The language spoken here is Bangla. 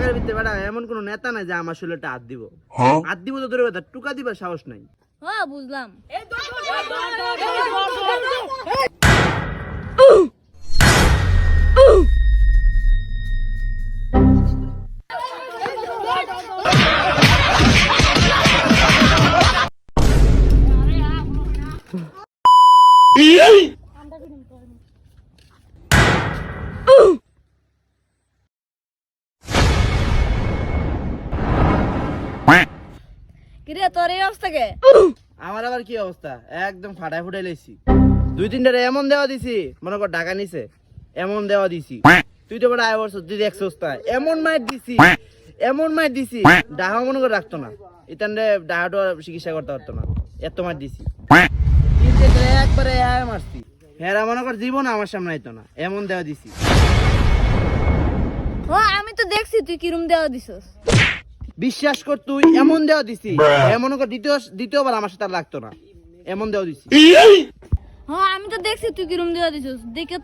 এলাকার ভিতরে বেটা এমন কোন নেতা নাই যে আমার শরীরটা হাত দিব। হাত দিব তো দূরে কথা, টুকা দিবার সাহস নাই। হ্যাঁ বুঝলাম। কিরে তোর এই অবস্থা কে? আমার আবার কি অবস্থা, একদম ফাটাই ফুটাই লেছি। 2-3টা এমন দেওয়া দিছি, মনে কর ঢাকা নিছে এমন দেওয়া দিছি। তুই তো বড় আয় বছর তুই দেখছস তা এমন মাইর দিছি, এমন মাইর দিছি ডাহা মনে করে রাখতো না। ইতানরে ডাহাটো চিকিৎসা করতে পারতো না, এত মার দিছি। একবারে মারছি, হেরা মনে কর জীবন আমার সামনে আইতো না, এমন দেওয়া দিছি। ও আমি তো দেখছি তুই কিরম দেওয়া দিছস। বিশ্বাস কর তুই এমন দেওয়া দিছি, এমন কর দ্বিতীয়বার আমার সাথে আর লাগতো না, এমন দেওয়া দিছি। হ্যাঁ আমি তো দেখছি তুই কিরম দেওয়া দিছস, দেখে তো